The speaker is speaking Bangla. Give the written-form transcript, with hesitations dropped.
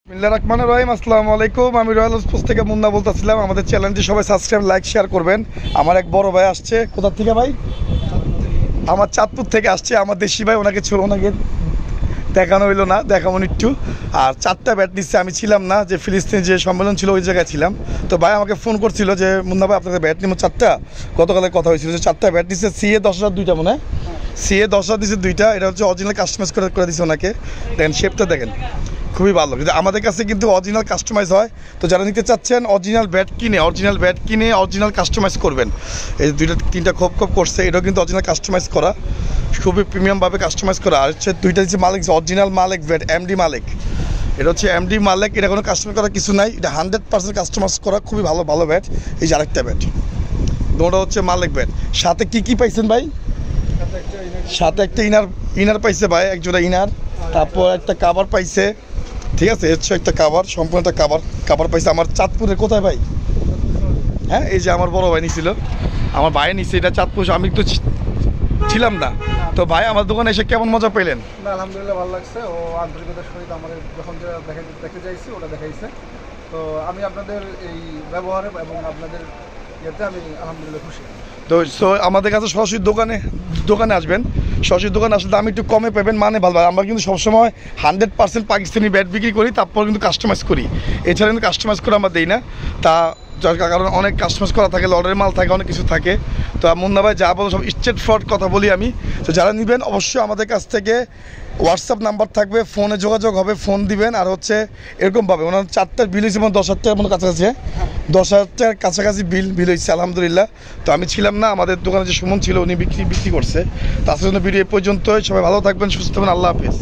বিসমিল্লাহির রহমানির রহিম। আসসালামু আলাইকুম। আমি রয়্যাল স্পোর্টস থেকে মুন্না বলতেছিলাম। আমাদের চ্যানেলটি সবাই সাবস্ক্রাইব, লাইক, শেয়ার করবেন। আমার এক বড় ভাই আসছে। কোথা থেকে ভাই? আমার চাঁদপুর থেকে আসছে। আমার দেশি ভাই, ওনাকে দেখানো হইলো না, দেখাবো একটু। আর 4টা ব্যাট নিচ্ছে, আমি ছিলাম না, যে ফিলিস্তিন যে সম্মেলন ছিল ওই জায়গায় ছিলাম। তো ভাই আমাকে ফোন করছিল যে মুন্না ভাই আপনাদের ব্যাট নিব 4টা। গতকালের কথা হয়েছিল যে 4টা ব্যাট নিচ্ছে। সিএ 10,000 2টা মনে হয়, সিএ 10,000 দিচ্ছে 2টা। এটা হচ্ছে অরিজিনাল কাস্টমাইজ করে দিচ্ছে ওনাকে। দেখেন শেপটা দেখেন, খুবই ভালো। কিন্তু আমাদের কাছে কিন্তু অরিজিনাল কাস্টমাইজ হয়। তো যারা নিতে চাচ্ছেন অরিজিনাল ব্যাট কিনে অরিজিনাল কাস্টমাইজ করবেন। এই 2-3টা খোপ করছে, এটাও কিন্তু অরিজিনাল কাস্টমাইজ করা, খুবই প্রিমিয়ামভাবে কাস্টমাইজ করা। আর হচ্ছে 2টা হচ্ছে মালিক, অরিজিনাল মালিক ব্যাট, এমডি মালিক। এটা হচ্ছে এমডি মালিক, এটা কোনো কাস্টমাইজ করার কিছু নাই, এটা 100% কাস্টমাইজ করা, খুবই ভালো ভালো ব্যাট। এই যে আরেকটা ব্যাট, দুটো হচ্ছে মালিক ব্যাট। সাথে কি পাইছেন ভাই? সাথে একটা ইনার পাইছে ভাই, একজোড়া ইনার। তারপর একটা কাভার পাইছে, ঠিক আছে, হচ্ছে একটা কাভার, সম্পূর্ণ একটা কাভার পাইছে। আমার চাঁদপুরের কোথায় ভাই? হ্যাঁ, এই যে আমার বড় ভাই নিছিল, আমার ভাই নিচ্ছে এটা চাঁদপুর, আমি তো ছিলাম না। তো ভাই আমার দোকানে এসে কেমন মজা পেলেন? আলহামদুলিল্লাহ ভালো লাগছে। ও আন্তরিকতার সহিত আমাদের যখন দেখে যাইছি ওটা দেখাইছে। তো আমি আপনাদের এই ব্যবহারে এবং আপনাদের ইয়েতে আমি আলহামদুলিল্লাহ খুশি। তো আমাদের কাছে সরাসরি দোকানে আসবেন। সরাসরি দোকানে আসলে দাম একটু কমে পাবেন, মানে ভালো। আমরা কিন্তু সবসময় 100% পাকিস্তানি ব্যাট বিক্রি করি, তারপর কিন্তু কাস্টমাইজ করি। এছাড়া কিন্তু কাস্টমাইজ করে আমরা দিই না। তা যার কারণ অনেক কাস্টমাইজ করা থাকে, লটের মাল থাকে, অনেক কিছু থাকে। তো মুন্না ভাই যা বলো সব স্ট্রেট ফরওয়ার্ড কথা বলি আমি। তো যারা নেবেন অবশ্যই আমাদের কাছ থেকে হোয়াটসঅ্যাপ নাম্বার থাকবে, ফোনে যোগাযোগ হবে, ফোন দিবেন। আর হচ্ছে এরকমভাবে ওনার 4টার বিল হয়েছে 10,000 টাকার মতো কাছাকাছি, 10,000 টাকার কাছাকাছি বিল হয়েছে আলহামদুলিল্লাহ। তো আমি ছিলাম না, আমাদের দোকানে যে সুমন ছিল উনি বিক্রি করছে। তার জন্য ভিডিও এ পর্যন্তই। সবাই ভালো থাকবেন, সুস্থ থাকবেন, আল্লাহ হাফেজ।